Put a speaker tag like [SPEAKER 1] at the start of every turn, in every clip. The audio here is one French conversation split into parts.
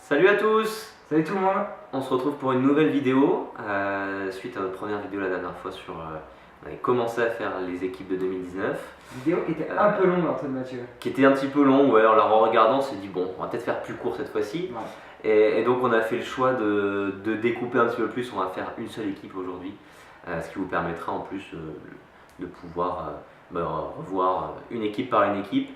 [SPEAKER 1] Salut à tous!
[SPEAKER 2] Salut tout le monde.
[SPEAKER 1] On se retrouve pour une nouvelle vidéo, suite à notre première vidéo la dernière fois sur... on avait commencé à faire les équipes de 2019.
[SPEAKER 2] Vidéo qui était un peu longue, Antoine Mathieu.
[SPEAKER 1] Qui était un petit peu long, ouais, en la regardant on s'est dit bon, on va peut-être faire plus court cette fois-ci.
[SPEAKER 2] Ouais.
[SPEAKER 1] Et donc on a fait le choix de découper un petit peu plus, on va faire une seule équipe aujourd'hui. Ce qui vous permettra en plus de pouvoir revoir une équipe par une équipe.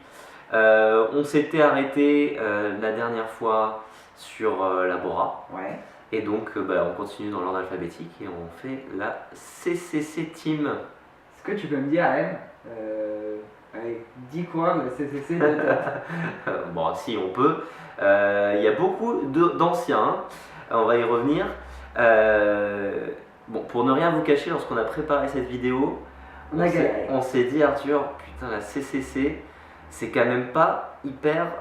[SPEAKER 1] On s'était arrêté la dernière fois sur la Bora.
[SPEAKER 2] Ouais.
[SPEAKER 1] Et donc on continue dans l'ordre alphabétique et on fait la CCC Team.
[SPEAKER 2] Est-ce que tu peux me dire, M, avec 10 coureurs de la CCC de tête?
[SPEAKER 1] Bon, si on peut. Il y a beaucoup d'anciens, hein. On va y revenir. Bon, pour ne rien vous cacher, lorsqu'on a préparé cette vidéo, on s'est dit, Arthur, putain, la CCC, c'est quand même pas hyper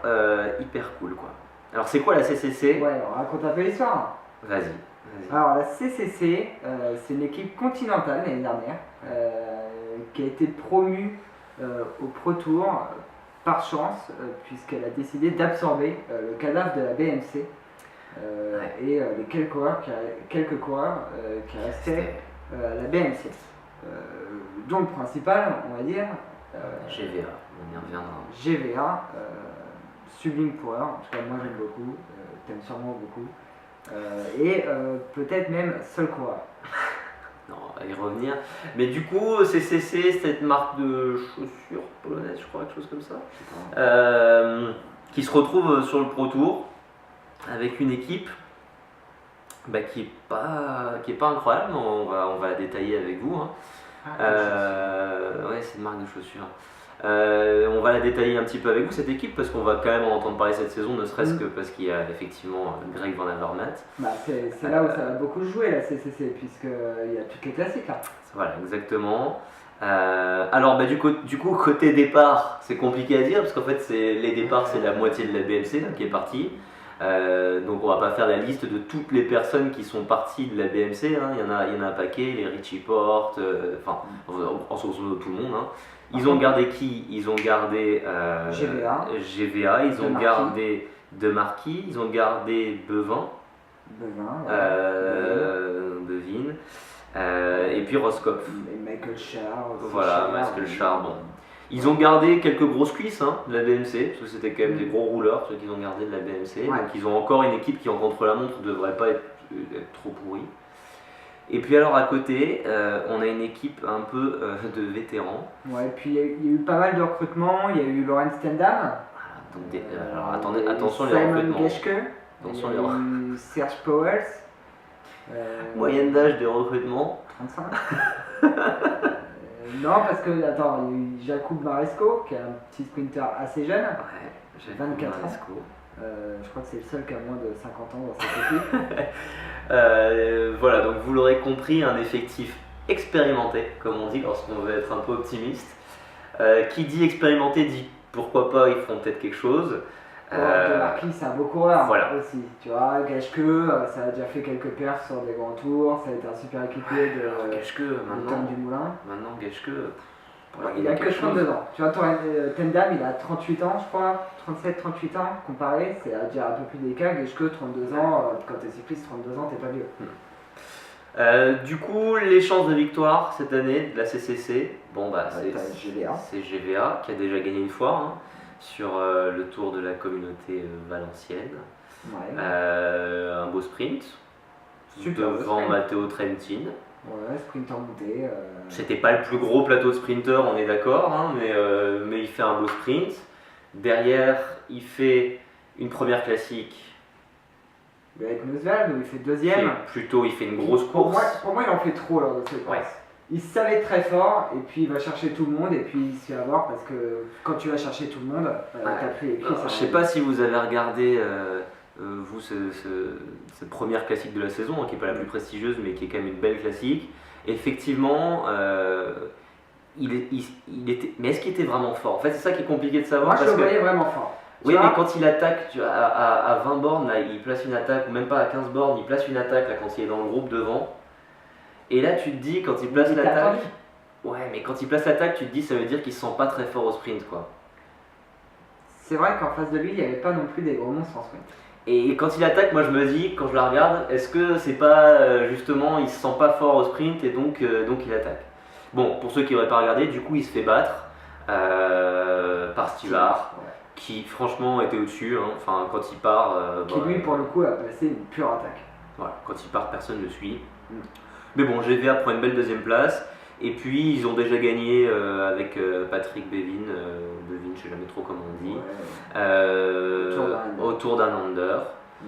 [SPEAKER 1] cool, quoi. Alors, c'est quoi la CCC?
[SPEAKER 2] Ouais, on raconte un peu l'histoire.
[SPEAKER 1] Vas-y.
[SPEAKER 2] Alors, la CCC, c'est une équipe continentale l'année dernière qui a été promue au Pro Tour par chance, puisqu'elle a décidé d'absorber le cadavre de la BMC. Et les quelques coureurs qui restaient à la BMC. Donc le principal, on va dire,
[SPEAKER 1] GVA, on y reviendra.
[SPEAKER 2] GVA, sublime coureur, en tout cas moi j'aime beaucoup, t'aimes sûrement beaucoup, et peut-être même seul coureur.
[SPEAKER 1] Non, on va y revenir. Mais du coup, CCC, cette marque de chaussures polonaises, je crois, quelque chose comme ça, qui se retrouve sur le Pro Tour avec une équipe qui est pas incroyable, mais on va la détailler avec vous. Hein. Ouais, c'est une marque de chaussures. On va la détailler un petit peu avec vous, cette équipe, parce qu'on va quand même en entendre parler cette saison, ne serait-ce que parce qu'il y a effectivement Greg Van Avermaet.
[SPEAKER 2] C'est là où ça va beaucoup jouer, la CCC, puisqu'il y a toutes les classiques là.
[SPEAKER 1] Voilà, exactement. Alors du coup, côté départ, c'est compliqué à dire, parce qu'en fait, les départs, c'est la moitié de la BMC là, qui est partie. Donc on va pas faire la liste de toutes les personnes qui sont parties de la BMC, hein. Il y en a un paquet, les Richie Porte, en source tout le monde. Hein. Ils ont gardé qui? Ils ont gardé GVA, ils ont gardé De Marquis, ils ont gardé Bevin, Bevin, et puis Roscoff.
[SPEAKER 2] Et Michael Schär.
[SPEAKER 1] Voilà, Michael Schär, bon. Ils ont gardé quelques grosses cuisses de la BMC, parce que c'était quand même des gros rouleurs, ceux qu'ils ont gardé de la BMC. Ouais. Donc ils ont encore une équipe qui en contre-la-montre ne devrait pas être trop pourrie. Et puis alors à côté, on a une équipe un peu de vétérans.
[SPEAKER 2] Ouais, et puis il y a eu pas mal de recrutements, il y a eu Laurent Stendham.
[SPEAKER 1] Voilà, alors attendez, attention les
[SPEAKER 2] Simon
[SPEAKER 1] recrutements.
[SPEAKER 2] Geschke,
[SPEAKER 1] Attention les recrutements.
[SPEAKER 2] Serge Powers.
[SPEAKER 1] Moyenne d'âge des recrutements
[SPEAKER 2] 35. Non, parce que, attends, il y a eu Jakub Maresco, qui est un petit sprinter assez jeune,
[SPEAKER 1] ouais, j'ai
[SPEAKER 2] 24 ans. Je crois que c'est le seul qui a moins de 50 ans dans cette
[SPEAKER 1] équipe. Voilà, donc vous l'aurez compris, un effectif expérimenté, comme on dit lorsqu'on veut être un peu optimiste. Qui dit expérimenté dit pourquoi pas, ils feront peut-être quelque chose.
[SPEAKER 2] De Marquis, c'est un beau coureur
[SPEAKER 1] voilà.
[SPEAKER 2] Aussi. Tu vois, Geschke, ça a déjà fait quelques perfs sur des grands tours, ça a été un super équipier de
[SPEAKER 1] Geschke, maintenant
[SPEAKER 2] du Moulin.
[SPEAKER 1] Maintenant, Geschke,
[SPEAKER 2] il a que 32 ans. Tu vois, Tendam, il a 38 ans, je crois, 37-38 ans, comparé, c'est déjà un peu plus délicat. Geschke, 32 ans, quand t'es cycliste, 32 ans, t'es pas vieux.
[SPEAKER 1] Du coup, les chances de victoire cette année de la CCC, c'est GVA qui a déjà gagné une fois. Hein. Sur le tour de la communauté valencienne.
[SPEAKER 2] Ouais.
[SPEAKER 1] Un beau sprint. Devant Matteo Trentin.
[SPEAKER 2] Ouais, sprint en montée.
[SPEAKER 1] C'était pas le plus gros plateau sprinter, on est d'accord, hein, mais il fait un beau sprint. Derrière, il fait une première classique.
[SPEAKER 2] Avec Noswald, où il fait deuxième.
[SPEAKER 1] Il fait une grosse course.
[SPEAKER 2] Pour moi, il en fait trop lors de cette course. Ouais. Il savait très fort et puis il va chercher tout le monde et puis il se fait avoir parce que quand tu vas chercher tout le monde, t'as plus les pieds.
[SPEAKER 1] Je sais pas si vous avez regardé vous cette première classique de la saison, hein, qui n'est pas la plus prestigieuse mais qui est quand même une belle classique. Effectivement, il était. Mais est-ce qu'il était vraiment fort? En fait, c'est ça qui est compliqué de savoir.
[SPEAKER 2] Moi, je le voyais vraiment fort.
[SPEAKER 1] Oui, mais quand il attaque à 20 bornes, là, il place une attaque, ou même pas à 15 bornes, il place une attaque là, quand il est dans le groupe devant. Et là, tu te dis, quand il place l'attaque. Ouais, mais quand il place l'attaque, tu te dis, ça veut dire qu'il se sent pas très fort au sprint, quoi.
[SPEAKER 2] C'est vrai qu'en face de lui, il n'y avait pas non plus des gros monstres en sprint.
[SPEAKER 1] Et quand il attaque, moi je me dis, quand je la regarde, est-ce que c'est pas justement, il se sent pas fort au sprint et donc il attaque. Bon, pour ceux qui n'auraient pas regardé, du coup il se fait battre par Stivart,
[SPEAKER 2] Ouais.
[SPEAKER 1] qui franchement était au-dessus. Hein. Enfin, quand il part,
[SPEAKER 2] Qui lui, pour le coup, a passé une pure attaque.
[SPEAKER 1] voilà, quand il part, personne ne le suit.
[SPEAKER 2] Mm.
[SPEAKER 1] Mais bon, GVA prend une belle deuxième place. Et puis ils ont déjà gagné avec Patrick Bevin, je sais jamais trop comment on dit,
[SPEAKER 2] Ouais.
[SPEAKER 1] autour d'un under.
[SPEAKER 2] Mm.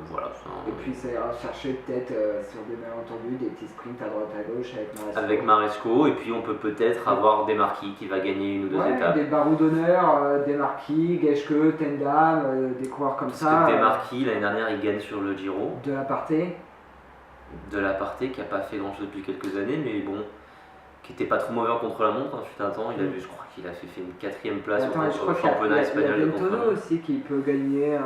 [SPEAKER 1] Voilà.
[SPEAKER 2] Et puis ça ira chercher peut-être sur des malentendus des petits sprints à droite à gauche avec Maresco.
[SPEAKER 1] Avec Maresco, et puis on peut peut-être avoir Desmarquis qui va gagner une ou deux étapes.
[SPEAKER 2] Des barreaux d'honneur, Desmarquis, Geschke, Tendam, des coureurs comme
[SPEAKER 1] Parce
[SPEAKER 2] ça.
[SPEAKER 1] que Desmarquis, l'année dernière, il gagne sur le Giro.
[SPEAKER 2] De l'aparté.
[SPEAKER 1] De l'aparté, qui n'a pas fait grand chose depuis quelques années, mais bon, qui était pas trop mauvais en contre-la-montre. Fut un temps, je crois qu'il a fait une 4ème place
[SPEAKER 2] Attends, je
[SPEAKER 1] sur le
[SPEAKER 2] crois
[SPEAKER 1] championnat espagnol
[SPEAKER 2] il y a
[SPEAKER 1] de
[SPEAKER 2] Ventoso
[SPEAKER 1] contre-la-montre.
[SPEAKER 2] aussi qui peut gagner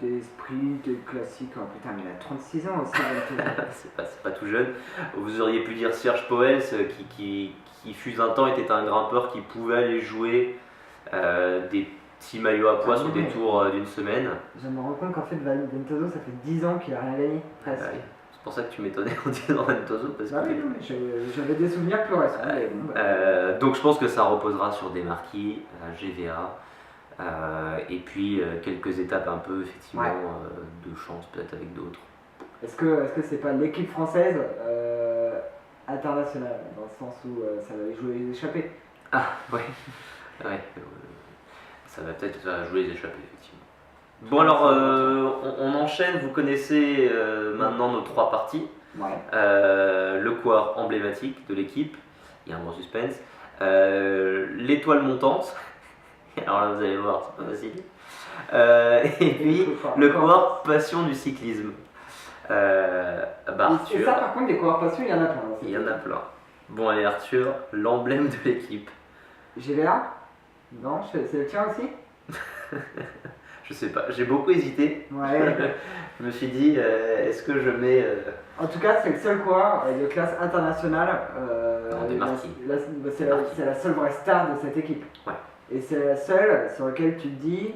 [SPEAKER 2] des sprints, des classiques. Oh, putain, mais il a 36 ans aussi, Ventoso.
[SPEAKER 1] c'est pas tout jeune. Vous auriez pu dire Serge Poels, qui fut un temps était un grimpeur qui pouvait aller jouer des petits maillots à pois sur des tours d'une semaine.
[SPEAKER 2] Je me rends compte qu'en fait, Ventoso, ça fait 10 ans qu'il a rien gagné, presque.
[SPEAKER 1] Ouais. C'est pour ça que tu m'étonnais en disant Ventoso. Parce
[SPEAKER 2] Bah
[SPEAKER 1] que
[SPEAKER 2] oui, non, mais j'avais des souvenirs plus récents. Mais bon, bah.
[SPEAKER 1] donc je pense que ça reposera sur Desmarquis, GVA, et puis quelques étapes un peu effectivement de chance peut-être avec d'autres.
[SPEAKER 2] Est-ce que c'est pas l'équipe française internationale, dans le sens où ça va jouer les échappées?
[SPEAKER 1] Ah ouais, ouais. Ça va peut-être jouer les échappées effectivement. Bon alors on enchaîne, vous connaissez maintenant nos 3 parties.
[SPEAKER 2] Ouais.
[SPEAKER 1] Le coureur emblématique de l'équipe, il y a un bon suspense. L'étoile montante, alors là vous allez voir, c'est pas facile. Et puis le coureur passion du cyclisme. Arthur.
[SPEAKER 2] Et ça par contre, des coureurs passion, il y en a plein.
[SPEAKER 1] Il y en a plein. Bon allez Arthur, l'emblème de l'équipe.
[SPEAKER 2] GVA? Non, c'est le tien aussi?
[SPEAKER 1] Je sais pas, j'ai beaucoup hésité.
[SPEAKER 2] Ouais.
[SPEAKER 1] Je me suis dit, est-ce que je mets.
[SPEAKER 2] En tout cas, c'est le seul coureur de classe internationale.
[SPEAKER 1] Desmarquis.
[SPEAKER 2] C'est la seule vraie star de cette équipe.
[SPEAKER 1] Ouais.
[SPEAKER 2] Et c'est la seule sur laquelle tu te dis,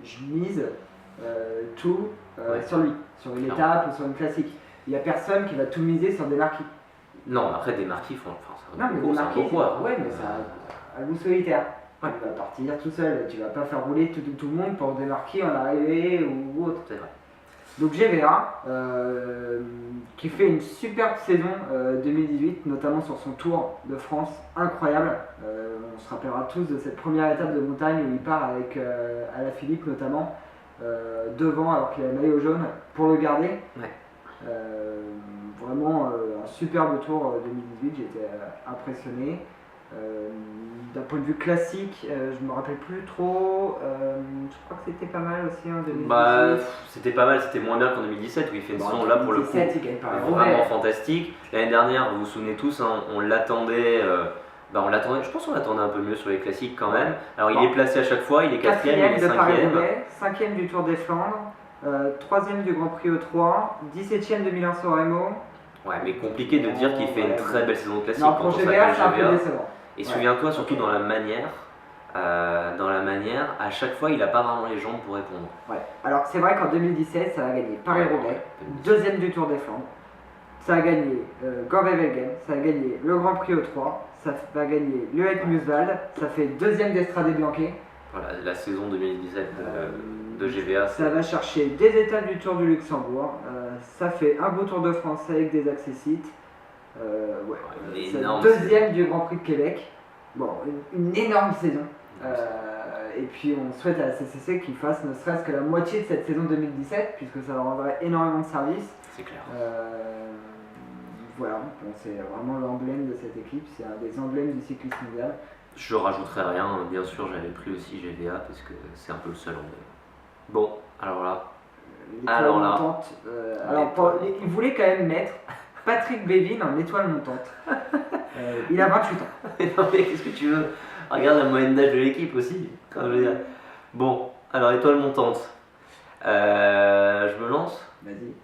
[SPEAKER 2] je mise tout sur lui, sur une étape ou sur une classique. Il n'y a personne qui va tout miser sur Desmarquis.
[SPEAKER 1] Non, après Desmarquis,
[SPEAKER 2] Non, mais Desmarquis, ouais, mais c'est un goût solitaire. Ouais. Tu vas partir tout seul, tu vas pas faire rouler tout le monde pour Desmarquis en arrivée ou autre.
[SPEAKER 1] C'est vrai.
[SPEAKER 2] Donc GVA, qui fait une superbe saison 2018, notamment sur son Tour de France, incroyable. On se rappellera tous de cette première étape de montagne où il part avec Alaphilippe notamment, devant alors qu'il a le maillot jaune, pour le garder.
[SPEAKER 1] Ouais.
[SPEAKER 2] Vraiment un superbe Tour 2018, j'étais impressionné. D'un point de vue classique, je me rappelle plus trop. Je crois que c'était pas mal aussi en 2018.
[SPEAKER 1] Bah, c'était pas mal, c'était moins bien qu'en 2017 où il fait une saison là pour le coup vraiment fantastique. L'année dernière, vous vous souvenez tous, hein, on l'attendait. Je pense qu'on l'attendait un peu mieux sur les classiques quand même. Alors il est placé à chaque fois, il est 4ème, il est 5ème.
[SPEAKER 2] 5ème du Tour des Flandres, 3ème du Grand Prix E3, 17ème de Milan-San Remo.
[SPEAKER 1] Ouais, mais compliqué de dire qu'il fait une très belle saison classique.
[SPEAKER 2] Non, pour GVA, c'est un peu décevant.
[SPEAKER 1] Et souviens-toi surtout dans la manière, à chaque fois il n'a pas vraiment les jambes pour répondre.
[SPEAKER 2] Ouais. Alors c'est vrai qu'en 2017, ça a gagné Paris-Roubaix, 2ème du Tour des Flandres. Ça a gagné Gorwe-Velgen, ça a gagné le Grand Prix E3, ça va gagner le Musswald, ça fait 2ème d'Estrade Bianchi.
[SPEAKER 1] Voilà, la saison 2017 de GVA.
[SPEAKER 2] Ça va chercher des étapes du Tour du Luxembourg, ça fait un beau Tour de France avec des accessites. C'est 2ème du Grand Prix de Québec. Bon, une énorme saison. Et puis on souhaite à la CCC qu'ils fassent ne serait-ce que la moitié de cette saison 2017, puisque ça leur rendrait énormément de services.
[SPEAKER 1] C'est clair.
[SPEAKER 2] Voilà, bon, c'est vraiment l'emblème de cette équipe, c'est un des emblèmes du cyclisme mondial.
[SPEAKER 1] Je rajouterai rien, bien sûr j'avais pris aussi GVA parce que c'est un peu le seul emblème. Bon, alors là.
[SPEAKER 2] Il voulait quand même mettre Patrick Bevin en étoile montante. Il a 28 ans.
[SPEAKER 1] Non mais qu'est-ce que tu veux? Regarde la moyenne d'âge de l'équipe aussi. Je veux dire. Bon, alors étoile montante. Je me lance.
[SPEAKER 2] Vas-y.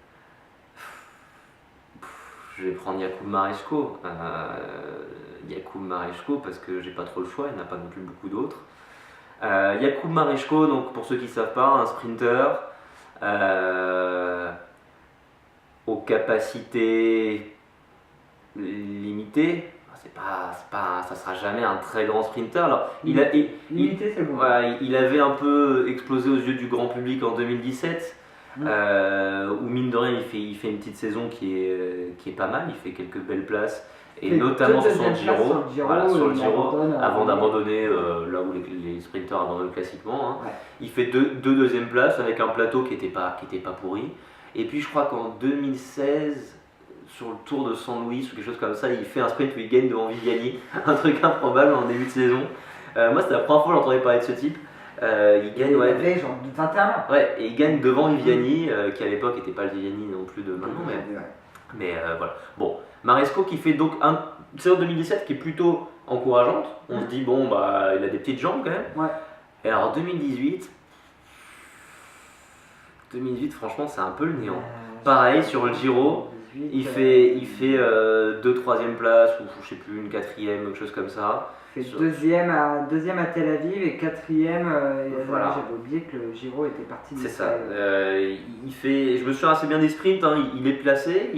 [SPEAKER 1] Je vais prendre Jakub Maresco. Jakub Maresco parce que j'ai pas trop le choix, il n'y en a pas non plus beaucoup d'autres. Jakub Mareczko, donc pour ceux qui ne savent pas, un sprinter aux capacités limitées. Ça sera jamais un très grand sprinter. Alors,
[SPEAKER 2] Limité, c'est bon.
[SPEAKER 1] voilà, il avait un peu explosé aux yeux du grand public en 2017. Où mine de rien il fait une petite saison qui est pas mal, il fait quelques belles places et notamment sur son Giro, sur le Giro avant d'abandonner là où les sprinters abandonnent classiquement, hein.
[SPEAKER 2] Ouais.
[SPEAKER 1] Il fait deux deuxièmes places avec un plateau qui était pas pourri, et puis je crois qu'en 2016 sur le Tour de San Luis ou quelque chose comme ça, il fait un sprint où il gagne devant Viviani, un truc improbable en début de saison. Moi c'était la première fois que j'entendais parler de ce type. Il gagne,
[SPEAKER 2] il avait genre 21 ans.
[SPEAKER 1] Ouais, et il gagne devant Viviani, qui à l'époque n'était pas le Viviani non plus de maintenant, mais voilà. Bon, Mareczko qui fait donc une saison 2017 qui est plutôt encourageante. On se dit, bon, bah, il a des petites jambes quand même.
[SPEAKER 2] Ouais.
[SPEAKER 1] Et alors 2018, franchement, c'est un peu le néant. Pareil, sur le Giro, il fait 2 troisième place, ou je sais plus, une 4e, quelque chose comme ça.
[SPEAKER 2] Il fait deuxième à Tel Aviv et 4e.
[SPEAKER 1] Voilà.
[SPEAKER 2] J'avais oublié que le Giro était parti.
[SPEAKER 1] C'est ça. Je me souviens assez bien des sprints, hein. Il est placé.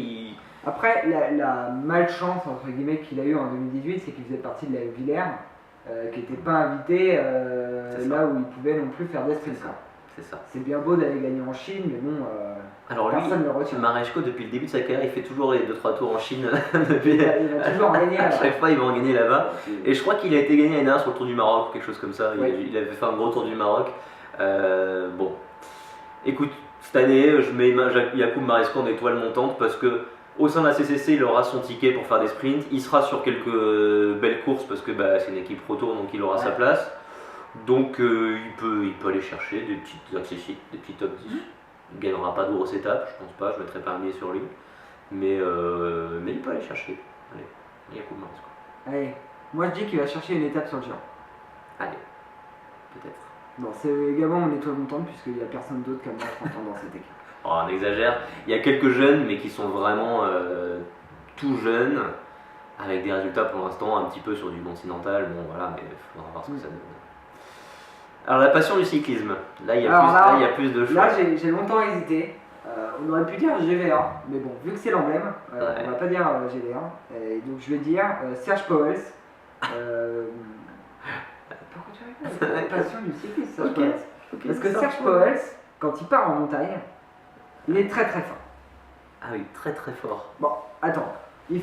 [SPEAKER 2] Après, la malchance entre guillemets qu'il a eu en 2018, c'est qu'il faisait partie de la Villers, qui n'était pas invité là où il pouvait non plus faire des sprints.
[SPEAKER 1] C'est ça.
[SPEAKER 2] C'est bien beau d'aller gagner en Chine, mais bon,
[SPEAKER 1] alors
[SPEAKER 2] personne ne le
[SPEAKER 1] lui,
[SPEAKER 2] retient.
[SPEAKER 1] Mareczko, depuis le début de sa carrière, il fait toujours les 2-3 tours en Chine.
[SPEAKER 2] Il va toujours en gagner.
[SPEAKER 1] À chaque fois, il va en gagner là-bas. Et je crois qu'il a été gagné l'année dernière sur le Tour du Maroc ou quelque chose comme ça.
[SPEAKER 2] Oui.
[SPEAKER 1] Il avait fait un gros Tour du Maroc. Bon, écoute, cette année, je mets Jakub Mareczko en étoile montante parce que au sein de la CCC, il aura son ticket pour faire des sprints. Il sera sur quelques belles courses parce que c'est une équipe Pro Tour, donc il aura sa place. Donc il peut aller chercher des petites accessibles, des petits top 10. Il ne gagnera pas de grosses étapes, je pense pas, je ne mettrai pas un billet sur lui. Mais il peut aller chercher. Allez, Jakub Mareczko.
[SPEAKER 2] Allez, moi je dis qu'il va chercher une étape sur le Giro.
[SPEAKER 1] Allez, peut-être.
[SPEAKER 2] Bon, c'est également mon étoile montante puisqu'il n'y a personne d'autre comme moi 30 ans dans cette équipe.
[SPEAKER 1] Oh, on exagère. Il y a quelques jeunes, mais qui sont vraiment tout jeunes, avec des résultats pour l'instant un petit peu sur du continental. Bon, voilà, mais il faudra voir ce que ça donne. Alors, la passion du cyclisme. Là, il y a plus de choix.
[SPEAKER 2] Là, j'ai longtemps hésité. On aurait pu dire GV1, mais bon, vu que c'est l'emblème, on va pas dire GV1. Et donc, je vais dire Serge Pauwels. Pourquoi tu rigoles? La passion du cyclisme, Serge Pauwels. Parce que Serge Pauwels, quand il part en montagne, il est très très fort.
[SPEAKER 1] Ah oui, très très fort.
[SPEAKER 2] Bon, attends, je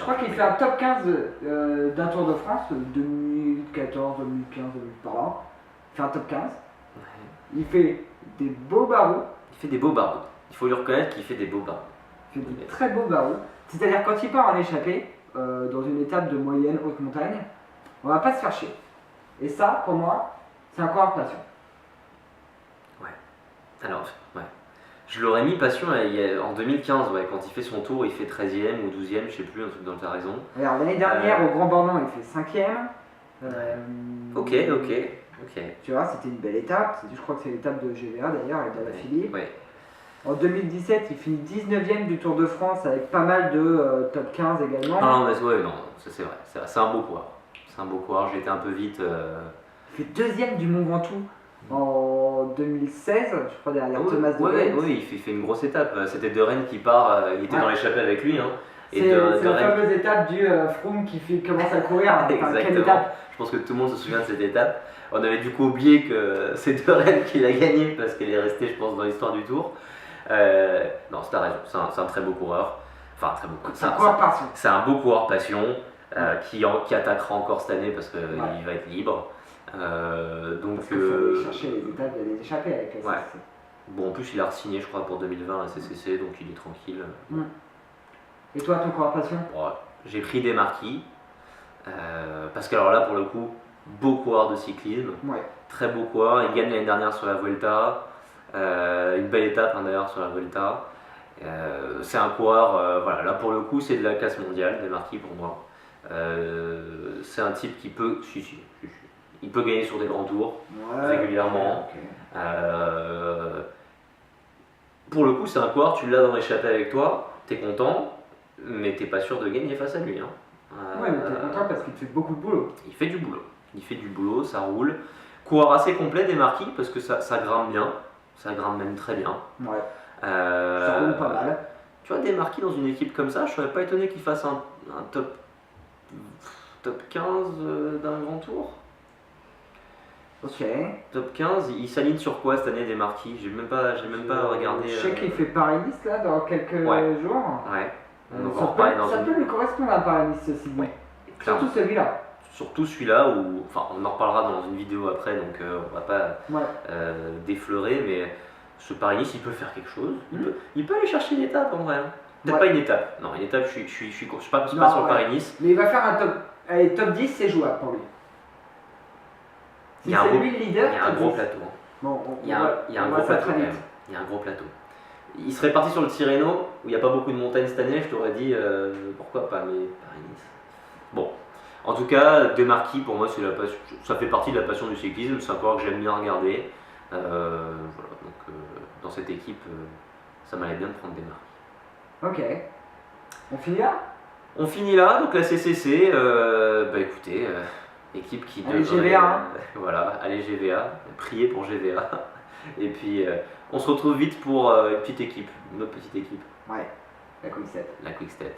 [SPEAKER 2] crois qu'il fait un top 15 d'un Tour de France, 2014, 2015, par là. Il fait un top 15.
[SPEAKER 1] Ouais.
[SPEAKER 2] Il fait des beaux barreaux.
[SPEAKER 1] Il faut lui reconnaître qu'il fait des beaux barreaux.
[SPEAKER 2] Il fait des très beaux barreaux. C'est-à-dire quand il part en échappée, dans une étape de moyenne haute montagne, on va pas se faire chier. Et ça, pour moi, c'est un coureur passion.
[SPEAKER 1] Ouais. Alors, ouais. Je l'aurais mis passion en 2015, ouais, quand il fait son tour, il fait 13e ou 12e, je sais plus, un truc dans ta raison.
[SPEAKER 2] Alors l'année dernière, au Grand Bornand, il fait 5e.
[SPEAKER 1] Ok.
[SPEAKER 2] Tu vois, c'était une belle étape. Je crois que c'est l'étape de GVA d'ailleurs, et de la Philippe.
[SPEAKER 1] Ouais.
[SPEAKER 2] En 2017, il finit 19e du Tour de France avec pas mal de top 15 également.
[SPEAKER 1] Non, mais ouais, non, ça c'est vrai. C'est un beau coureur. C'est un beau coureur, j'ai été un peu vite.
[SPEAKER 2] Il fait 2e du Mont Ventoux en 2016, je crois, derrière Thomas de Rennes.
[SPEAKER 1] Oui, il fait une grosse étape. C'était De Rennes qui part, il était dans l'échappée avec lui. Hein.
[SPEAKER 2] C'est la fameuse étape du Froome qui commence à courir.
[SPEAKER 1] Exactement.
[SPEAKER 2] Étape?
[SPEAKER 1] Je pense que tout le monde se souvient de cette étape. On avait du coup oublié que c'est De Rennes qui l'a gagnée parce qu'elle est restée, je pense, dans l'histoire du Tour. Non, c'est ta raison, c'est un très beau coureur. Enfin, très beau.
[SPEAKER 2] C'est un coureur passion.
[SPEAKER 1] C'est un beau coureur passion qui attaquera encore cette année parce qu'il va être libre. Donc,
[SPEAKER 2] parce qu'il faut aller chercher les étapes, il y a des échappées avec la CCC.
[SPEAKER 1] Bon, en plus, il a re-signé, je crois, pour 2020 la CCC, donc il est tranquille.
[SPEAKER 2] Et toi, ton coureur passion?
[SPEAKER 1] J'ai pris des marquis. Parce que alors là, pour le coup, beau coureur de cyclisme.
[SPEAKER 2] Ouais.
[SPEAKER 1] Très beau coureur. Il gagne l'année dernière sur la Vuelta. Une belle étape d'ailleurs sur la Vuelta. C'est un coureur, voilà, là pour le coup, c'est de la classe mondiale, des marquis pour moi. C'est un type qui peut. Il peut gagner sur des grands tours régulièrement. Okay. Pour le coup, c'est un coureur, tu l'as dans l'échappée avec toi, t'es content, mais t'es pas sûr de gagner face à lui. Hein.
[SPEAKER 2] Ouais, mais t'es content parce qu'il fait beaucoup de boulot.
[SPEAKER 1] Il fait du boulot. Il fait du boulot, ça roule. Coureur assez complet des Marquis parce que ça grimpe bien, ça grimpe même très bien.
[SPEAKER 2] Ouais. Ça roule pas mal.
[SPEAKER 1] Tu vois, des Marquis dans une équipe comme ça, je serais pas étonné qu'il fasse un top 15 d'un grand tour.
[SPEAKER 2] Ok.
[SPEAKER 1] Top 15, il s'aligne sur quoi cette année des Marquis? J'ai même pas regardé.
[SPEAKER 2] Je sais qu'il fait Paris-Nice là dans quelques jours.
[SPEAKER 1] Ouais. On va en
[SPEAKER 2] Ça,
[SPEAKER 1] reparler
[SPEAKER 2] ça peut lui correspondre à Paris-Nice ceci dit.
[SPEAKER 1] Ouais,
[SPEAKER 2] Surtout celui-là.
[SPEAKER 1] Surtout celui-là où, enfin, on en reparlera dans une vidéo après, donc on va pas défleurer, mais ce Paris-Nice, il peut faire quelque chose. Il peut aller chercher une étape en vrai. Peut-être pas une étape. Non, une étape, je suis pas sur le Paris-Nice.
[SPEAKER 2] Mais il va faire un top. Allez, top 10, c'est jouable pour lui.
[SPEAKER 1] Il y a un gros plateau.
[SPEAKER 2] Bon,
[SPEAKER 1] il y a un gros plateau quand même. Il y a un gros plateau. Il serait parti sur le Tirreno, où il n'y a pas beaucoup de montagnes cette année, je t'aurais dit pourquoi pas, mais Paris-Nice. Bon, en tout cas, des Marquis, pour moi, ça fait partie de la passion du cyclisme, c'est un coureur que j'aime bien regarder. Voilà, donc dans cette équipe, ça m'allait bien de prendre des Marquis.
[SPEAKER 2] Ok. On finit là?
[SPEAKER 1] On finit là, donc la CCC, bah écoutez, équipe qui
[SPEAKER 2] allez, GVA.
[SPEAKER 1] Voilà, allez GVA, priez pour GVA. Et puis on se retrouve vite pour une autre petite équipe.
[SPEAKER 2] Ouais, la Quick Step.
[SPEAKER 1] La Quick Step.